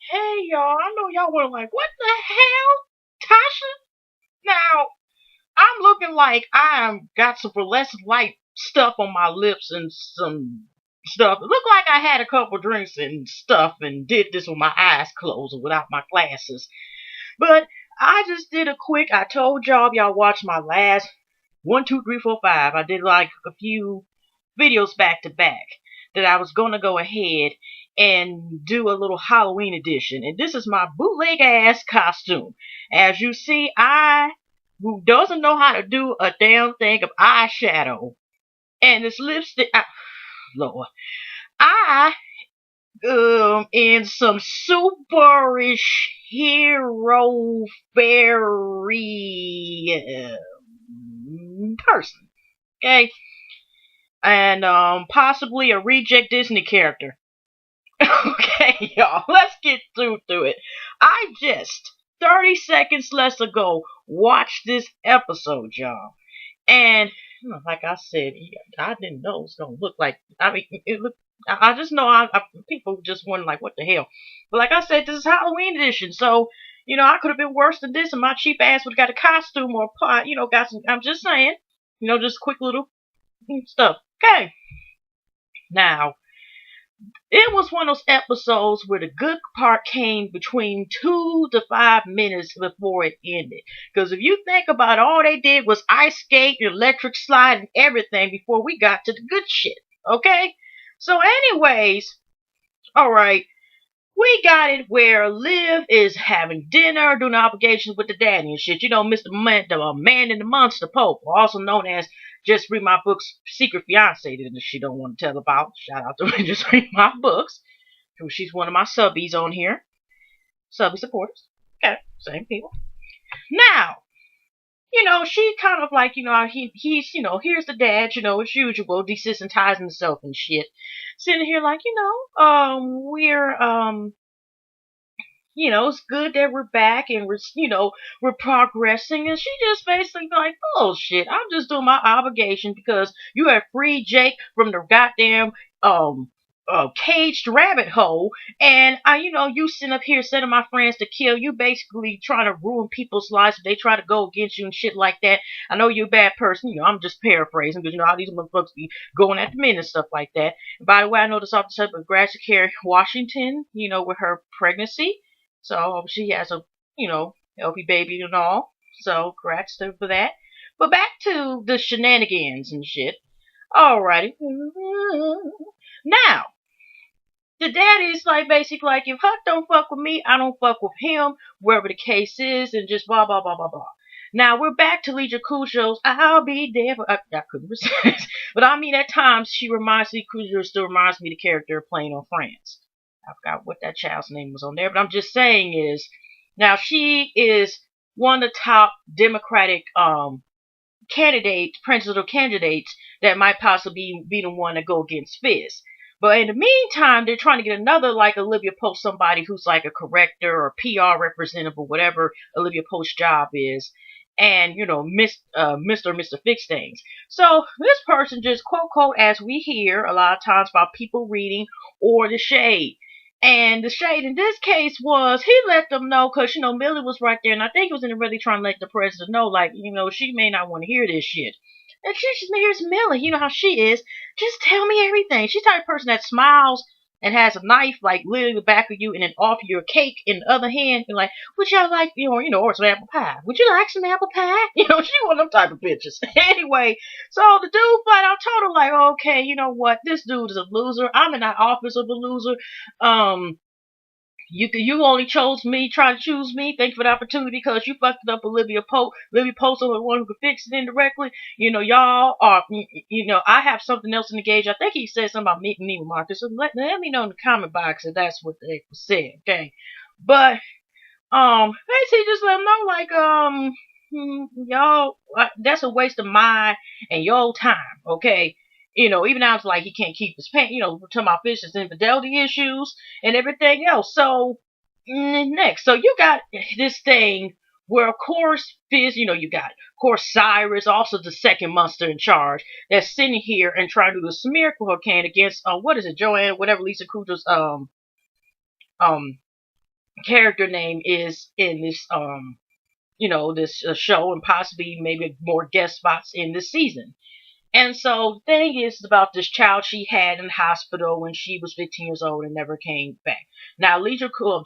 Hey y'all, I know y'all were like, what the hell, Tasha? Now, I'm looking like I'm got some fluorescent light stuff on my lips and some stuff. It looked like I had a couple drinks and stuff and did this with my eyes closed and without my glasses. But I just did a quick, I told y'all watched my last 1, 2, 3, 4, 5. I did like a few videos back to back that I was gonna go ahead and do a little Halloween edition. And this is my bootleg ass costume. As you see, I who doesn't know how to do a damn thing of eyeshadow and this lipstick. Lord, I in some superish hero fairy person. Okay, and possibly a reject Disney character. Okay, y'all, let's get through to it. I just 30 seconds less ago watched this episode, y'all, and like I said, I didn't know it was gonna look like. I mean, it looked. I just know people just wondering like, what the hell. But like I said, this is Halloween edition, so I could have been worse than this, and my cheap ass would have got a costume or a pot. Got some. I'm just saying, just quick little stuff. Okay, now it was one of those episodes where the good part came between 2 to 5 minutes before it ended. Because if you think about it, all they did was ice skate, electric slide, and everything before we got to the good shit. Okay? So, anyways, alright, we got it where Liv is having dinner, doing obligations with the daddy and shit. Mr. The man in the monster Pope, also known as Just Read My Books Secret Fiance that she don't want to tell about. Shout out to her, Just Read My Books. She's one of my subbies on here. Subby supporters. Okay, same people. Now, she kind of like, he's, here's the dad, as usual, desensitizing himself and shit. Sitting here like, it's good that we're back and we're progressing. And she just basically like, oh shit, I'm just doing my obligation because you have freed Jake from the goddamn, caged rabbit hole. And you sitting up here sending my friends to kill you, basically trying to ruin people's lives if they try to go against you and shit like that. I know you're a bad person. I'm just paraphrasing because how these motherfuckers be going at the men and stuff like that. And by the way, I noticed off the subject of Gracia Kerry Washington, with her pregnancy. So she has a, healthy baby and all. So congrats to for that. But back to the shenanigans and shit. Alrighty. Now, the daddy's like basically like, if Huck don't fuck with me, I don't fuck with him, wherever the case is, and just blah blah blah blah blah. Now we're back to Leisure Cujo's I'll be there for I couldn't resist. But I mean at times she reminds me Cujo still reminds me of the character playing on Friends. I forgot what that child's name was on there, but I'm just saying is now she is one of the top Democratic candidates, presidential candidates that might possibly be the one to go against Fizz. But in the meantime, they're trying to get another like Olivia Post, somebody who's like a corrector or PR representative or whatever Olivia Post's job is, and Mr. Fix Things. So this person just quote as we hear a lot of times about people reading or the shade. And the shade in this case was he let them know because Millie was right there, and I think he was really trying to let the president know, like, she may not want to hear this shit. And she just here's Millie, you know how she is. Just tell me everything. She's the type of person that smiles and has a knife like literally the back of you, and then offer you a cake in the other hand, and like, would y'all like, or some apple pie? Would you like some apple pie? She one of them type of bitches. Anyway, so the dude flat out told her like, okay, you know what, this dude is a loser. I'm in the office of a loser. Um, you only chose me, try to choose me. Thank you for the opportunity because you fucked up Olivia Pope. Olivia Pope's the one who could fix it indirectly. Y'all are, I have something else to engage. I think he said something about meeting me with Marcus. So let me know in the comment box if that's what they said. Okay. But, basically just let them know, like, y'all, that's a waste of my and your time. Okay. Even now it's like he can't keep his pants, we're talking about Fish's infidelity issues and everything else. So, next. So you got this thing where, of course, Fizz, you got, of course, Cyrus, also the second monster in charge, that's sitting here and trying to do a smear campaign against, what is it, Joanne, whatever, Lisa Kudrow's, character name is in this this show, and possibly maybe more guest spots in this season. And so the thing is about this child she had in the hospital when she was 15 years old and never came back. Now,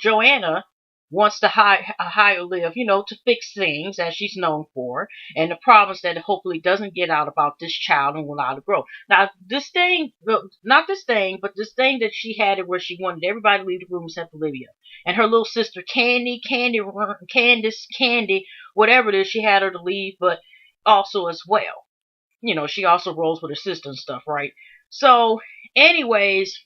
Joanna wants to hire Liv, to fix things as she's known for, and the problems that hopefully doesn't get out about this child and will allow to grow. Now, this thing, well, not this thing, but this thing that she had it where she wanted everybody to leave the room except Olivia. And her little sister, Candy, whatever it is, she had her to leave, but also as well, she also rolls with her sister and stuff, right? So, anyways,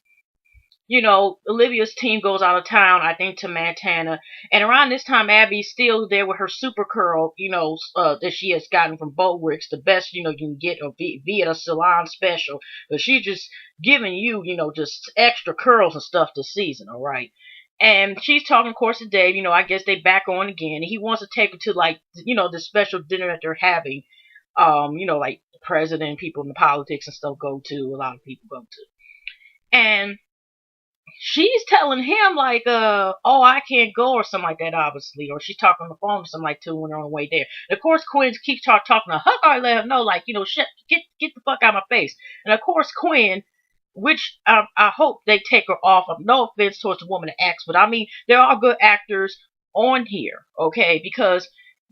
Olivia's team goes out of town, I think to Montana, and around this time, Abby's still there with her super curl, that she has gotten from Bo Ricks, the best, you can get or be at a salon special, but she's just giving you, just extra curls and stuff this season, all right? And she's talking, of course, to Dave. I guess they back on again. And he wants to take her to, like, the special dinner that they're having. Like the president, people in the politics and stuff go to. A lot of people go to. And she's telling him like, oh, I can't go or something like that, obviously, or she's talking on the phone or something like that when they're on the way there. And of course, Quinn keeps talking to Huck. I let her know, like, shit, get the fuck out of my face. And of course, Quinn, which I hope they take her off. No offense towards the woman that acts, but I mean, there are good actors on here, okay, because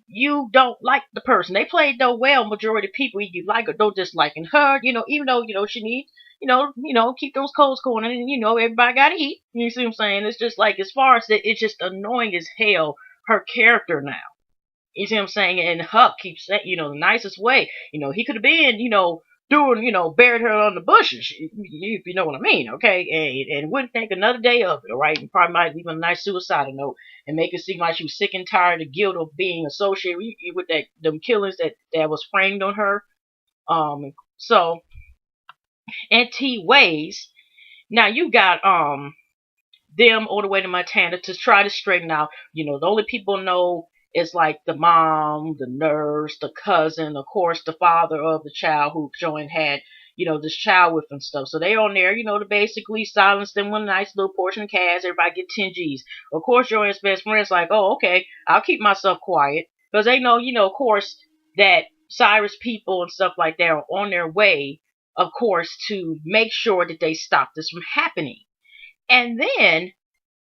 you don't like the person. They played though well. Majority of people you like or don't dislike. And her, even though she needs, keep those codes going, and everybody gotta eat. You see what I'm saying? It's just like, as far as that, it's just annoying as hell. Her character now. You see what I'm saying? And Huck keeps saying, the nicest way. He could have been, doing, buried her on the bushes, if you know what I mean, okay? And wouldn't think another day of it, all right? And probably might leave a nice suicidal note and make it seem like she was sick and tired of guilt of being associated with them killings that was framed on her. So, and T ways. Now you got them all the way to Montana to try to straighten out. The only people know is like the mom, the nurse, the cousin, of course, the father of the child who Joanne had, this child with and stuff. So they on there, to basically silence them with a nice little portion of cash. Everybody get 10 G's. Of course, Joanne's best friend's like, oh, okay, I'll keep myself quiet. Because they know, of course, that Cyrus people and stuff like that are on their way, of course, to make sure that they stop this from happening. And then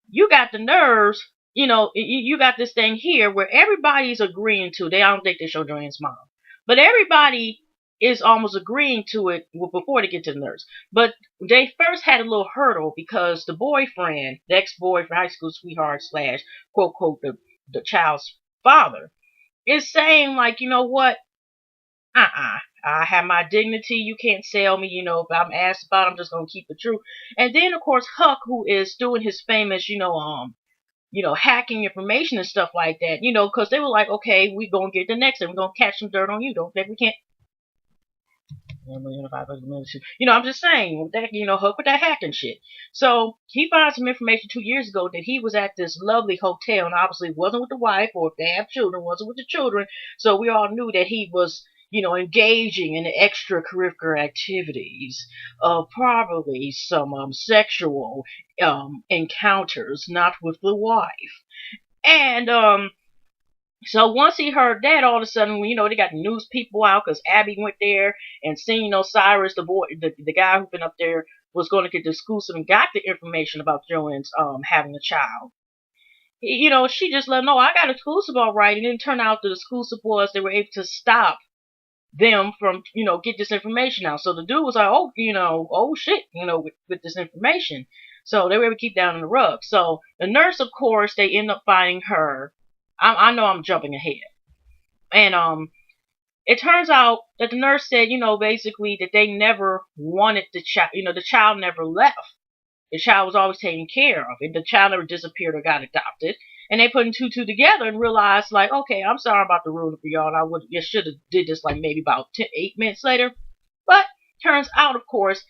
you got the nerves, you got this thing here where everybody's agreeing to. I don't think they show Joanne's mom, but everybody is almost agreeing to it before they get to the nurse. But they first had a little hurdle because the boyfriend, the ex-boyfriend, high school sweetheart slash quote quote the child's father, is saying like, you know what? I have my dignity. You can't sell me. If I'm asked about it, I'm just gonna keep it true. And then of course Huck, who is doing his famous, hacking information and stuff like that. Because they were like, okay, we gonna get the next, and we're gonna catch some dirt on you. Don't think we can't. I'm just saying that, Hook with that hacking shit. So he found some information 2 years ago that he was at this lovely hotel, and obviously wasn't with the wife, or if they have children, wasn't with the children. So we all knew that he was, engaging in extracurricular activities, probably some sexual encounters, not with the wife. And so once he heard that, all of a sudden, they got news people out because Abby went there and seen, Cyrus, the boy, the guy who'd been up there, was going to get the exclusive and got the information about Joanne's having a child. She just let him know, I got exclusive all right, and then it turned out the exclusive was they were able to stop them from, get this information out. So the dude was like, oh shit, with this information. So they were able to keep down on the rug. So the nurse, of course, they end up finding her. I know I'm jumping ahead. And it turns out that the nurse said, basically that they never wanted the child, the child never left. The child was always taken care of. And the child never disappeared or got adopted. And they put two together and realized, like, okay, I'm sorry about the ruin for y'all. And I should have did this like maybe about 8 minutes later. But turns out, of course,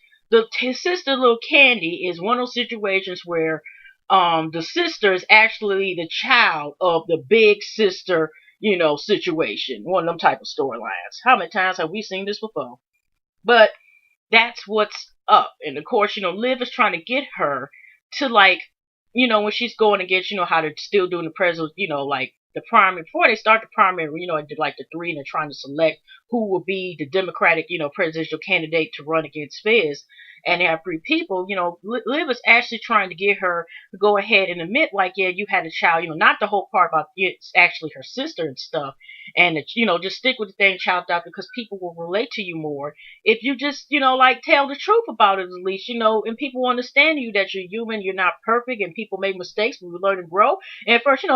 his sister, little Candy, is one of those situations where the sister is actually the child of the big sister, situation. One of them type of storylines. How many times have we seen this before? But that's what's up. And of course, Liv is trying to get her to like when she's going against, how they're still doing the president, like the primary, before they start the primary, like the three, and they're trying to select who will be the Democratic, presidential candidate to run against Fizz. And they have three people, Liv is actually trying to get her to go ahead and admit, like, yeah, you had a child, not the whole part about it's actually her sister and stuff. And, just stick with the thing, child doctor, because people will relate to you more if you just, like tell the truth about it at least, and people understand you that you're human, you're not perfect, and people make mistakes, but we learn and grow. And first, we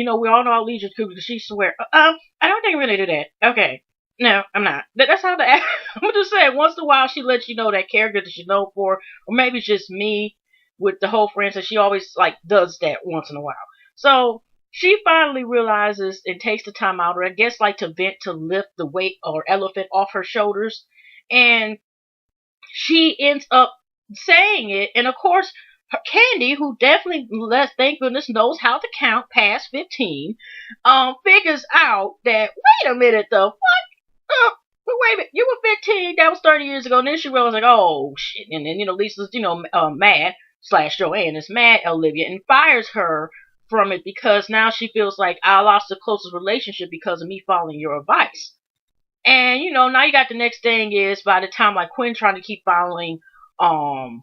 all know Alicia because she swear, I don't think I'm gonna do that. Okay. No, I'm not. That's how the I'm just saying. Once in a while, she lets you know that character that you know for, or maybe it's just me with the whole friends, and she always like does that once in a while. So she finally realizes and takes the time out, or I guess like to vent, to lift the weight or elephant off her shoulders, and she ends up saying it. And of course, Candy, who definitely, thank goodness, knows how to count past 15, figures out that, wait a minute, though, but wait a minute, you were 15, that was 30 years ago, and then she realized, like, oh, shit, and then, Lisa's, mad, slash Joanne is mad at Olivia, and fires her from it, because now she feels like, I lost the closest relationship because of me following your advice. And, now you got the next thing is, by the time, like, Quinn trying to keep following, um,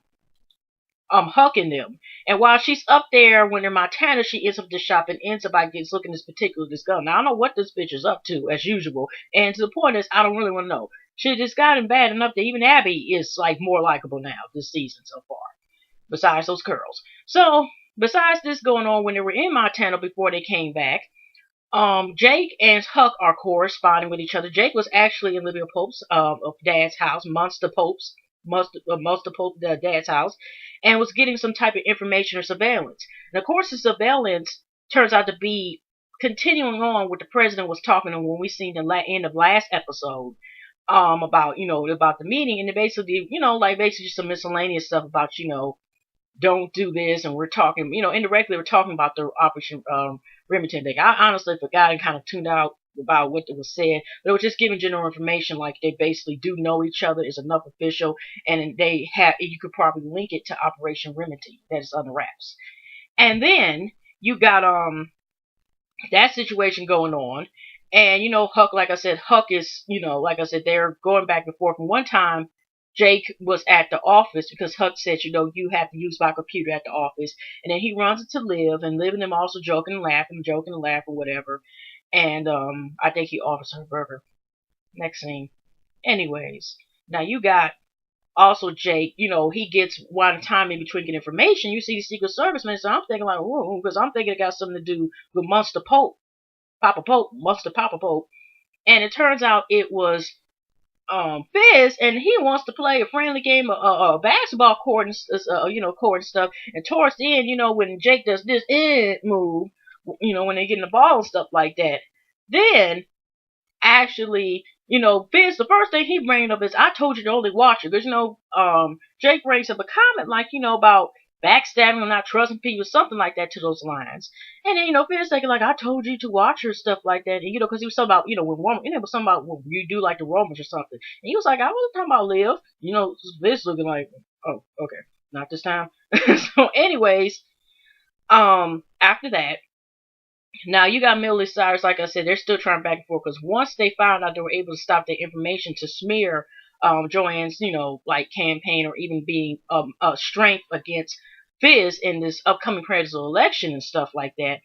Huck and them. And while she's up there when they're Montana, she ends up at the shop and ends up by gets looking this gun. Now I don't know what this bitch is up to, as usual. And to the point is, I don't really want to know. She just gotten bad enough that even Abby is like more likable now this season so far. Besides those girls. So besides this going on when they were in Montana before they came back, Jake and Huck are corresponding with each other. Jake was actually in Olivia Pope's of Dad's house, Monster Pope, Dad's house, and was getting some type of information or surveillance. And of course, the surveillance turns out to be continuing on what the president was talking to when we seen the end of last episode, about about the meeting, and basically like basically just some miscellaneous stuff about don't do this, and we're talking, indirectly we're talking about the Operation Remington thing. I honestly forgot and kind of tuned out about what was said, but it was just giving general information, like they basically do know each other, is enough official, and they have, you could probably link it to Operation Remington that is under wraps. And then you got that situation going on, and Huck, like I said, Huck is, like I said, they're going back and forth. And one time Jake was at the office because Huck said, you have to use my computer at the office. And then he runs into Liv, and Liv and them also joking and laughing, whatever. And I think he offers her a burger. Next scene. Anyways, now you got also Jake, he gets one time in between getting information. You see the Secret Service man, so I'm thinking like, ooh, because I'm thinking it got something to do with Monster Pope, Monster Papa Pope. And it turns out it was Fizz, and he wants to play a friendly game of basketball court and court and stuff. And towards the end, when Jake does this move, when they get in the ball and stuff like that, then actually, Fizz, the first thing he brings up is, I told you to only watch it, because Jake brings up a comment like about backstabbing or not trusting people, something like that to those lines. And then, Fizz thinking like, I told you to watch her, stuff like that. And, because he was talking about, when Roman, it was something about when you do like the Romans or something. And he was like, I wasn't talking about Liv. Fizz looking like, oh, okay, not this time. So anyways, after that, now you got Millie Cyrus, like I said, they're still trying back and forth, because once they found out they were able to stop their information to smear Joanne's, like campaign, or even being a strength against Fizz in this upcoming presidential election and stuff like that.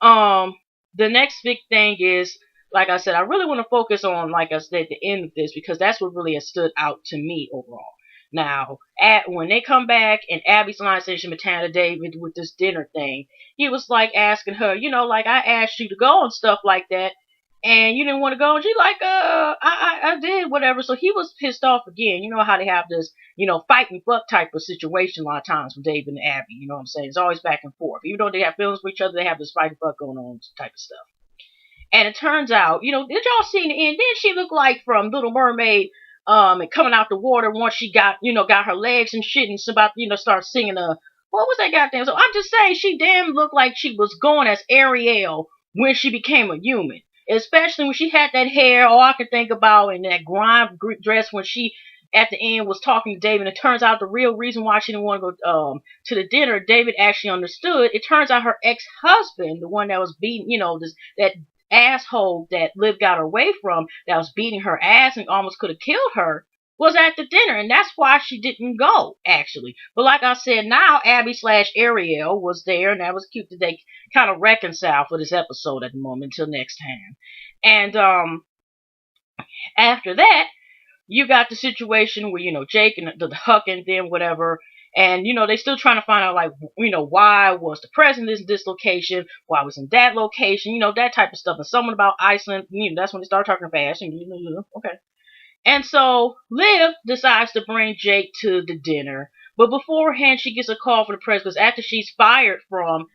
The next big thing is, like I said, I really want to focus on, like I said, the end of this, because that's what really has stood out to me overall. Now, when they come back and Abby's line station Montana David with this dinner thing, he was like asking her, like, I asked you to go and stuff like that, and you didn't want to go. And she like, I did, whatever. So he was pissed off again. You know how they have this, fight and fuck type of situation a lot of times with David and Abby. You know what I'm saying? It's always back and forth. Even though they have feelings for each other, they have this fight and fuck going on type of stuff. And it turns out, did y'all see in the end? Didn't she look like from Little Mermaid? And coming out the water once she got her legs and shit, and about, start singing what was that goddamn? So I'm just saying, she damn looked like she was going as Ariel when she became a human. Especially when she had that hair, all I could think about, and that grime dress when she at the end was talking to David. And it turns out the real reason why she didn't want to go to the dinner, David actually understood. It turns out her ex-husband, the one that was beating, that asshole that Liv got her away from, that was beating her ass and almost could have killed her, was at the dinner, and that's why she didn't go, actually. But like I said, now Abby slash Ariel was there, and that was cute that they kind of reconcile for this episode at the moment until next time. And after that, you got the situation where, Jake and the Huck and them, whatever, and, they still trying to find out, like, why was the president in this location, why was in that location, that type of stuff. And someone about Iceland, that's when they start talking fast, and, okay. And so Liv decides to bring Jake to the dinner. But beforehand, she gets a call from the press because after she's fired from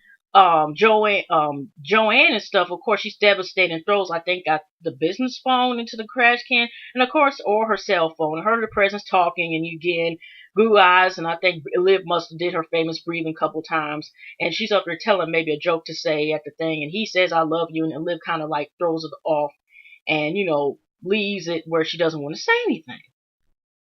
Joanne and stuff, of course, she's devastated and throws, I think, got the business phone into the trash can. And of course, or her cell phone. And her and the president's talking, and you get blue eyes. And I think Liv must have did her famous breathing a couple times. And she's up there telling maybe a joke to say at the thing. And he says, I love you. And Liv kind of like throws it off. And, leaves it where she doesn't want to say anything.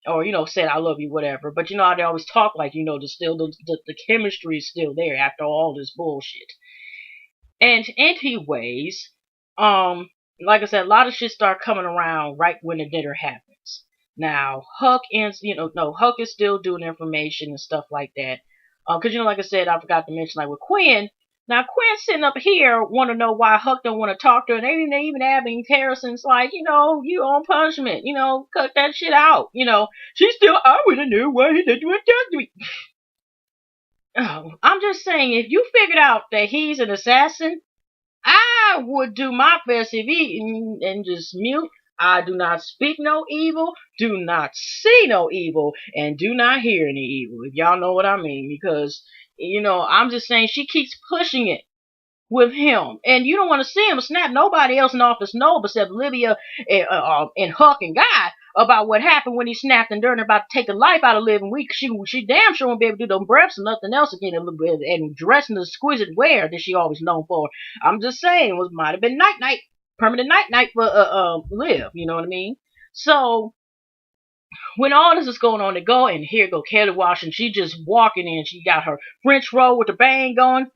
Or, said, I love you, whatever. But how they always talk like, the chemistry is still there after all this bullshit. And anyways, like I said, a lot of shit start coming around right when the dinner happens. Now, Huck ends, Huck is still doing information and stuff like that. Cause, like I said, I forgot to mention, like with Quinn, now Quinn's sitting up here want to know why Huck don't want to talk to her. And they even having Harrison's like, you on punishment, cut that shit out. She's still, I would have knew why he didn't want to talk to me. Oh, I'm just saying, if you figured out that he's an assassin, I would do my best if he and just mute. I do not speak no evil, do not see no evil, and do not hear any evil. If y'all know what I mean, because I'm just saying she keeps pushing it with him, and you don't want to see him snap. Nobody else in the office know except Olivia and Huck and Guy about what happened when he snapped and Durden about to take the life out of Liv. And she damn sure won't be able to do them breaths and nothing else again, and dressing the exquisite wear that she always known for. I'm just saying, it might have been night permanent night for Liv. You know what I mean? So when all this is going on, they go, and here go Kelly Washington. She just walking in. She got her French roll with the bang going,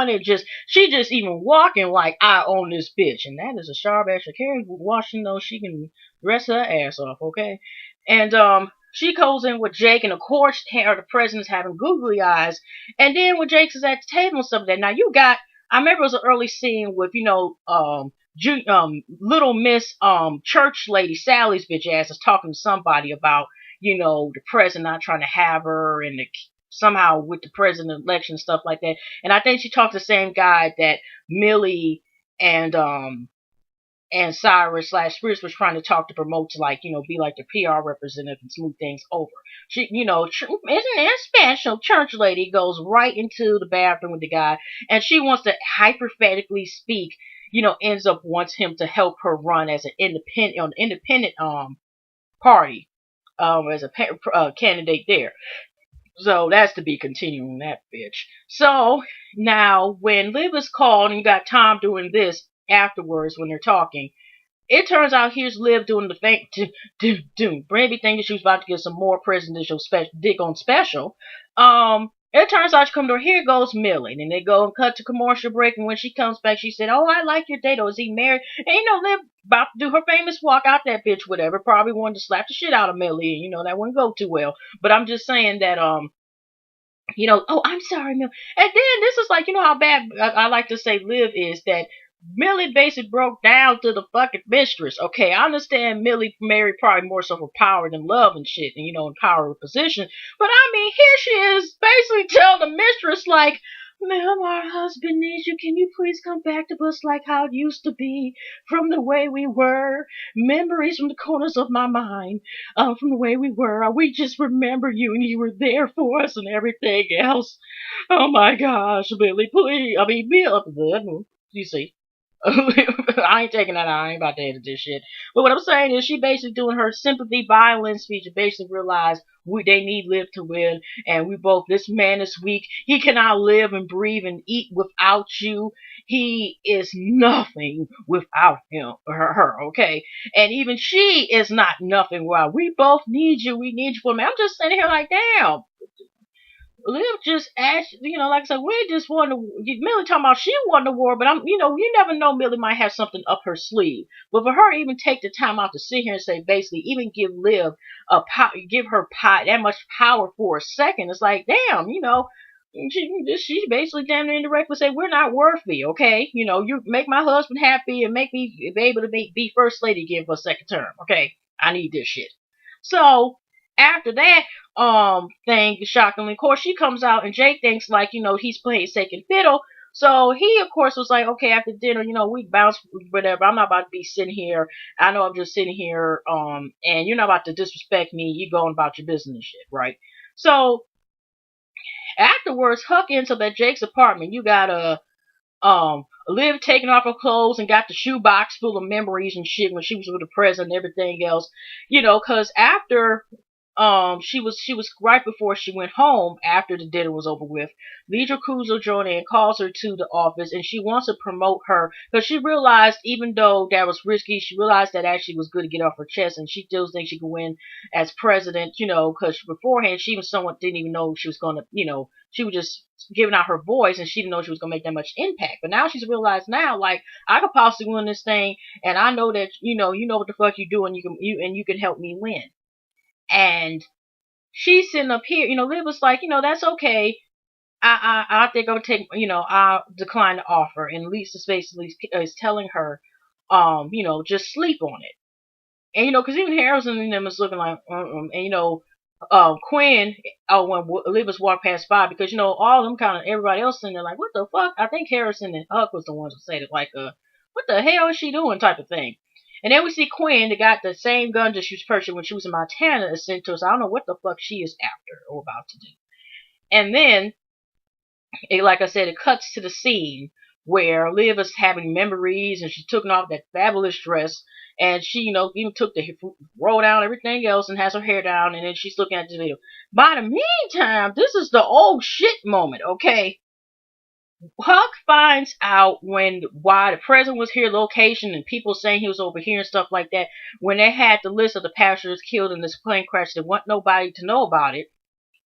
and she just even walking like I own this bitch. And that is a sharp ass. Kerry Washington, though, she can dress her ass off, okay? And she goes in with Jake, and of course, the president's having googly eyes. And then when Jake is at the table and stuff like that, now I remember it was an early scene with little Miss church lady Sally's bitch ass is talking to somebody about the president not trying to have her, and somehow with the president election and stuff like that. And I think she talked to the same guy that Millie and Cyrus / Spears was trying to talk to promote to, like, be like the PR representative and smooth things over. She, isn't it special? Church lady goes right into the bathroom with the guy, and she wants to hypothetically speak, ends up wants him to help her run as an independent party, as a candidate there. So that's to be continuing that bitch. So now when Liv is called and you got Tom doing this afterwards when they're talking, it turns out here's Liv doing the thing. Brandy thinking she was about to get some more presidential dick on special. It turns out she come to her. Here goes Millie, and they go and cut to commercial break. And when she comes back, she said, "Oh, I like your date. Or is he married?" And Liv about to do her famous walk out that bitch, whatever. Probably wanted to slap the shit out of Millie, and that wouldn't go too well. But I'm just saying that oh, I'm sorry, Millie. And then this is like, how bad I like to say Liv is, that Millie basically broke down to the fucking mistress. Okay, I understand Millie married probably more so for power than love and shit, and and power of position. But I mean, here she is basically telling the mistress, like, "Ma'am, our husband needs you. Can you please come back to us like how it used to be, from the way we were? Memories from the corners of my mind, from the way we were. We just remember you, and you were there for us and everything else. Oh my gosh, Millie, please. I mean, Bill, you see." I ain't taking that out. I ain't about to edit this shit. But what I'm saying is she basically doing her sympathy violence speech and basically realized they need Liv to win and we both this man is weak. He cannot live and breathe and eat without you. He is nothing without him or her, okay? And even she is not nothing without. We both need you. We need you for me. I'm just sitting here like, damn. Liv just asked, like I said, we just want to. Millie talking about she won the war, but you never know. Millie might have something up her sleeve. But for her, even take the time out to sit here and say, basically, even give Liv give her that much power for a second. It's like, damn, she basically damn near indirectly say, we're not worthy, okay? You make my husband happy and make me be able to be first lady again for a second term, okay? I need this shit. So after that thing, shockingly, of course, she comes out and Jake thinks like, he's playing second fiddle. So he, of course, was like, okay, after dinner, we bounce, whatever. I'm not about to be sitting here. I know I'm just sitting here, and you're not about to disrespect me. You going about your business and shit, right? So afterwards, Huck ends up at Jake's apartment. You got Liv taking off her clothes and got the shoebox full of memories and shit when she was with the president and everything else. Cause after she was right before she went home after the dinner was over with. Leisure Cruiser joined in, calls her to the office, and she wants to promote her because she realized, even though that was risky, she realized that actually was good to get off her chest, and she still thinks she could win as president. Because beforehand she was someone didn't even know she was gonna, she was just giving out her voice, and she didn't know she was gonna make that much impact. But now she's realized now, like I could possibly win this thing, and I know that you know what the fuck you do, and you can help me win. And she's sitting up here, Liv was like, that's okay. I think I'm gonna take, I'll decline the offer. And Lisa basically is telling her, just sleep on it. And, because even Harrison and them is looking like, and, Quinn, when Olivia walked past by, because, all of them kind of, everybody else in there like, what the fuck? I think Harrison and Huck was the ones who said it, like, what the hell is she doing type of thing. And then we see Quinn that got the same gun that she was purchasing when she was in Montana is sent to us. I don't know what the fuck she is after or about to do. And then, like I said, it cuts to the scene where Liv is having memories and she's taking off that fabulous dress and she, even took the roll down everything else and has her hair down and then she's looking at the video. By the meantime, this is the old shit moment, okay? Huck finds out why the president was here, location, and people saying he was over here and stuff like that. When they had the list of the passengers killed in this plane crash, they want nobody to know about it.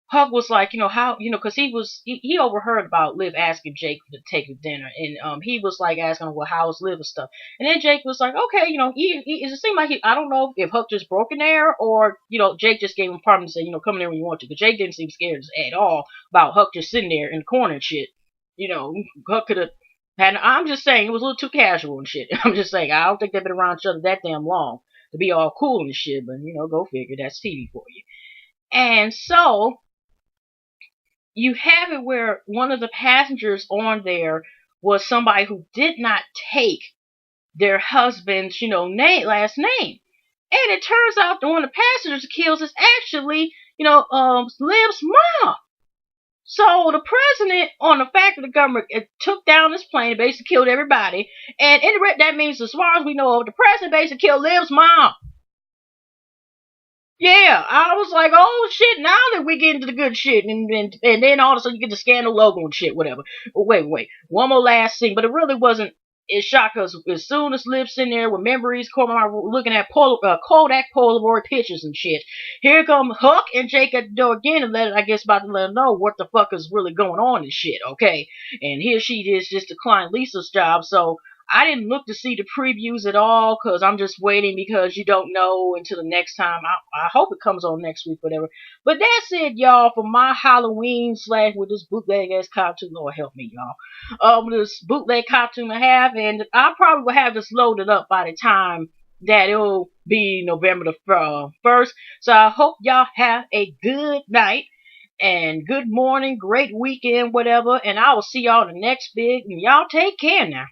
Huck was like, how, because he overheard about Liv asking Jake to take the dinner, and he was like asking, well, how's Liv and stuff, and then Jake was like, okay, it seemed like I don't know if Huck just broke in there or Jake just gave him pardon and said, come in there when you want to, because Jake didn't seem scared at all about Huck just sitting there in the corner and shit. Huck could have had. I'm just saying it was a little too casual and shit. I'm just saying I don't think they've been around each other that damn long to be all cool and shit, but go figure. That's TV for you. And so you have it where one of the passengers on there was somebody who did not take their husband's, last name. And it turns out that one of the passengers kills is actually, Liv's mom. So the president, on the fact that the government took down this plane, basically killed everybody, and that means, as far as we know, the president basically killed Liv's mom. Yeah, I was like, oh shit, now that we get into the good shit, and then all of a sudden you get the scandal logo and shit, whatever. Wait, one more last thing, but it really wasn't. It shocked us as soon as Liv's in there with memories, looking at Kodak Polaroid pictures and shit. Here come Huck and Jake at the door again and about to let them know what the fuck is really going on and shit, okay? And here she is just declined Lisa's job, so I didn't look to see the previews at all because I'm just waiting because you don't know until the next time. I hope it comes on next week, whatever. But that's it, y'all, for my Halloween / with this bootleg ass cartoon. Lord help me, y'all. With this bootleg cartoon I have, and I probably will have this loaded up by the time that it'll be November the 1st. So I hope y'all have a good night and good morning, great weekend, whatever. And I will see y'all in the next big. And y'all take care now.